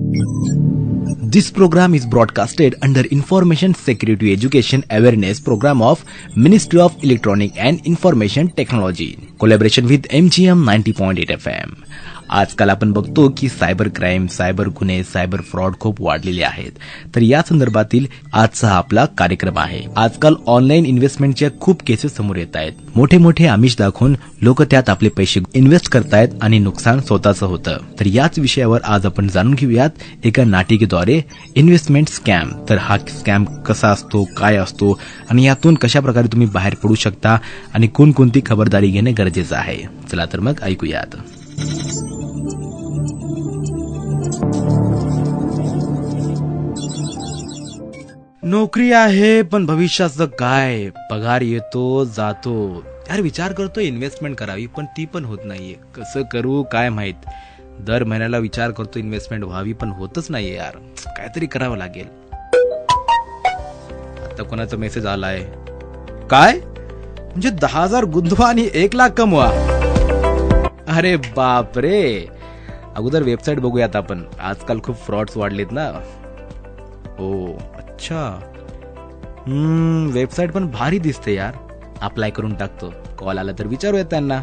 This program is broadcasted under Information Security Education Awareness Program of Ministry of Electronic and Information Technology. Collaboration with MGM 90.8 FM. आजकाल आपण बघतो की cyber crime, cyber गुन्हे, cyber fraud खूप वाढलेले आहेत. तर या संदर्भातील आजचा आपला कार्यक्रम आहे. आजकाल ऑनलाईन इन्व्हेस्टमेंटच्या खूप केसेस समोर येत आहेत. मोठे मोठे आमिष दाखवून लोक त्यात आपले पैसे इन्व्हेस्ट करतायत आणि नुकसान स्वतःचं होतं. तर याच विषयावर आज आपण जाणून घेऊयात एका नाटिकेद्वारे इन्व्हेस्टमेंट स्कॅम. तर हा स्कॅम कसा असतो, काय असतो आणि यातून कशा प्रकारे तुम्ही बाहेर पडू शकता आणि कोणकोणती खबरदारी घेणे गरजेचं आहे. चला तर मग ऐकूयात. नोकरी आहे पण भविष्याचं काय, पगार येतो जातो. यार विचार करतो इन्व्हेस्टमेंट करावी पण ती पण होत नाहीये. कसं करू काय माहित. दर महिन्याला विचार करतो इन्व्हेस्टमेंट व्हावी पण होतच नाहीये. यार काहीतरी करावं लागेल. आता कोणाचा मेसेज आलाय, काय म्हणजे 10,000 गुंतवा आणि 1,00,000 कमवा. अरे बापरे. अगोदर वेबसाईट बघूयात आपण. आजकाल खूप फ्रॉड्स वाढलेत ना. ओ अच्छा. वेबसाईट पण भारी दिसते यार. अप्लाय करून टाकतो. कॉल आला तर विचारूयात त्यांना.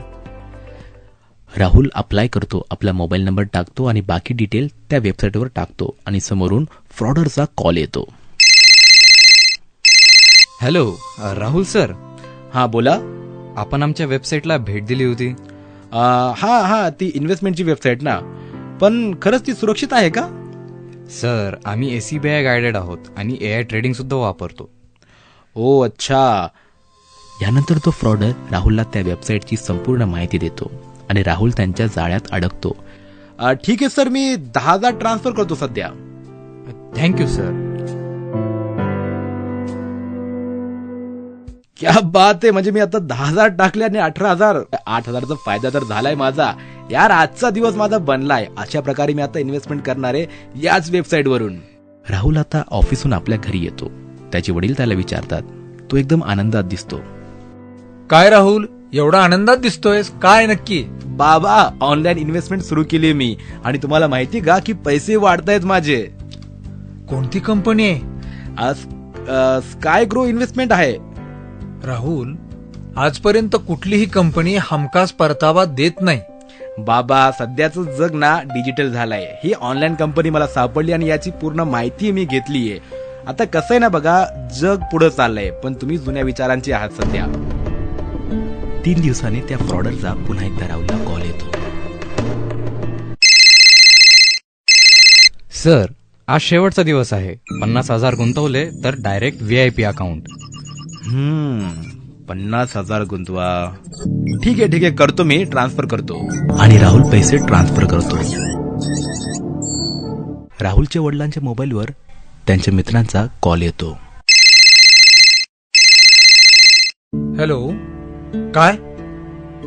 राहुल अप्लाय करतो. आपला मोबाईल नंबर टाकतो आणि बाकी डिटेल त्या वेबसाईटवर टाकतो आणि समोरून फ्रॉडरचा कॉल येतो. Hello Rahul sir. हा बोला. आपण आमच्या वेबसाईटला भेट दिली होती. हा ती इन्व्हेस्टमेंटची वेबसाईट ना. पण खरंच ती सुरक्षित आहे का? सर आम्ही SBI गायडेड आहोत आणि AI ट्रेडिंग सुद्धा वापरतो. ओ अच्छा. यानंतर तो फ्रॉडर राहुलला त्या वेबसाईटची संपूर्ण माहिती देतो आणि राहुल त्यांच्या जाळ्यात अडकतो. ठीक आहे सर, मी 10,000 ट्रान्सफर करतो सध्या. Thank you sir. क्या बात आहे. म्हणजे मी आता 10,000 टाकले आणि 18,000. 8,000चा फायदा तर झालाय माझा. यार आजचा दिवस माझा बनलाय. अशा प्रकारे मी आता इन्व्हेस्टमेंट करणार आहे याच वेबसाईट वरून. राहुल आता ऑफिसहून आपल्या घरी येतो. त्याचे वडील त्याला विचारतात. तो एकदम आनंदात दिसतो. काय राहुल, एवढा आनंदात दिसतोयस, काय नक्की? बाबा ऑनलाईन इन्व्हेस्टमेंट सुरू केली मी आणि तुम्हाला माहिती का की पैसे वाढतायत माझे. कोणती कंपनी आहे? आज स्काय ग्रो इन्व्हेस्टमेंट आहे. राहुल, आजपर्यंत कुठलीही कंपनी हमखास परतावा देत नाही. बाबा सध्याचं जग ना डिजिटल झालंय. ही ऑनलाईन कंपनी मला सापडली आणि याची पूर्ण माहिती मी घेतलीये. आता कसं आहे ना बघा, जग पुढे चाललंय पण तुम्ही जुन्या विचारांचे आहात सध्या. 3 दिवसांनी त्या फ्रॉडरचा पुन्हा एकदा राहुलला कॉल येतो. सर आज शेवटचा दिवस आहे. 50,000 गुंतवले तर डायरेक्ट VIP अकाउंट. 50,000 गुंतवा. ठीक आहे करतो, मी ट्रान्सफर करतो. आणि राहुल पैसे ट्रान्सफर करतो. राहुलच्या वडिलांच्या मोबाईलवर त्यांच्या मित्रांचा कॉल येतो. हॅलो, काय?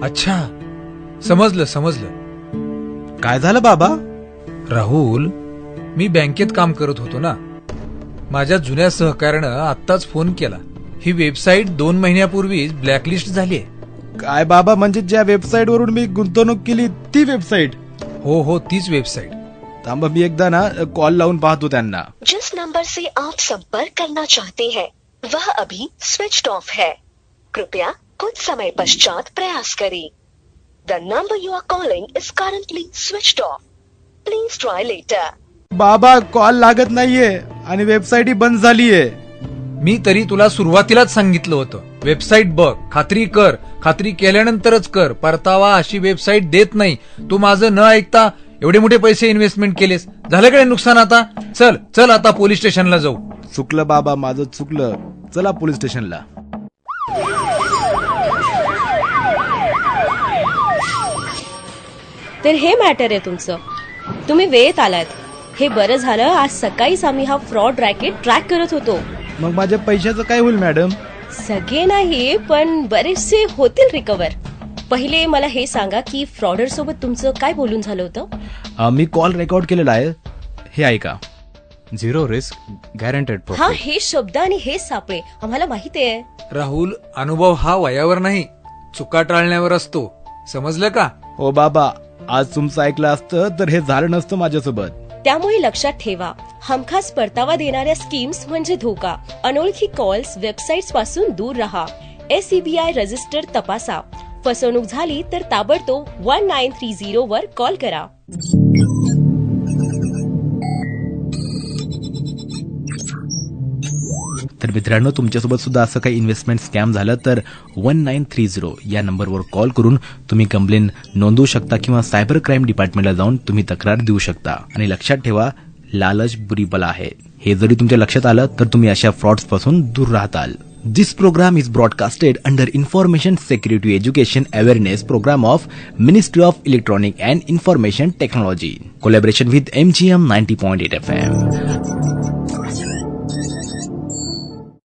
अच्छा, समजलं. काय झालं बाबा? राहुल, मी बँकेत काम करत होतो ना. माझ्या जुन्या सहकार्यानं आत्ताच फोन केला. ही वेबसाईट 2 महिन्यापूर्वीच ब्लॅकलिस्ट झालीय. काय बाबा, म्हणजे ज्या वेबसाईट वरून मी गुंतवणूक केली ती वेबसाईट? हो तीच वेबसाईट. थांबा मी एकदा ना कॉल लावून पाहतो त्यांना. जिस नंबर से आप संपर्क करना चाहते हैं वह अभी स्विच्ड ऑफ है. कृपया कुछ समय पश्चात प्रयास करें. The number you are calling is currently switched off. Please try later. बाबा कॉल लागत नाहीये आणि वेबसाईट बंद झालीये. मी तरी तुला सुरुवातीलाच सांगितलं होतं, वेबसाईट बघ, खात्री कर. खात्री केल्यानंतरच कर. परतावा अशी वेबसाईट देत नाही. तू माझं न ऐकता एवढे मोठे पैसे इन्व्हेस्टमेंट केलेस. झालं काय नुकसान आता? चल आता पोलीस स्टेशनला जाऊ. चुकलं बाबा, माझं चुकलं. चला पोलीस स्टेशनला. तर हे मॅटर आहे तुमचं. तुम्ही वेळेत आलात. हे बरं झालं. आज सकाळीच आम्ही हा फ्रॉड रॅकेट ट्रॅक करत होतो. मग माझ्या पैशाचं काय होईल मॅडम? सगळे नाही पण बरेचसे होतील रिकव्हर. पहिले मला हे सांगा की फ्रॉडर सोबत तुमचं काय बोलून झालं होतं? मी कॉल रेकॉर्ड केलेला आहे, हे ऐका. 0 रिस्क गॅरंटेड हा, प्रॉफिट. हे शब्द आणि हे सापळे आम्हाला माहिती आहे. राहुल, अनुभव हा वयावर नाही, चुका टाळण्यावर असतो. समजलं का? हो बाबा, आज तुमचं ऐकलं असतं तर हे झालं नसतं माझ्यासोबत. त्यामुळे लक्षात ठेवा, हमखास परतावा देणाऱ्या स्कीम्स म्हणजे धोका. अनोळखी कॉल्स, वेबसाईट्स पासून दूर राहा. SEBI रजिस्टर तपासा. फसवणूक झाली तर ताबडतोब 1930 वर कॉल करा. तर मित्रांनो, तुमच्यासोबत सुद्धा असं काही इन्व्हेस्टमेंट स्कॅम झालं तर 1930 या नंबरवर कॉल करून तुम्ही कंप्लेंट नोंदवू शकता किंवा सायबर क्राईम डिपार्टमेंटला जाऊन तुम्ही तक्रार देऊ शकता. आणि लक्षात ठेवा, लालच बुरी बला आहे. हे जरी तुमच्या लक्षात आलं तर तुम्ही अशा फ्रॉड्स पासून दूर राहताल. This program is broadcasted under Information Security Education Awareness Program of Ministry of Electronic and Information Technology. Collaboration with MGM 90.8 FM.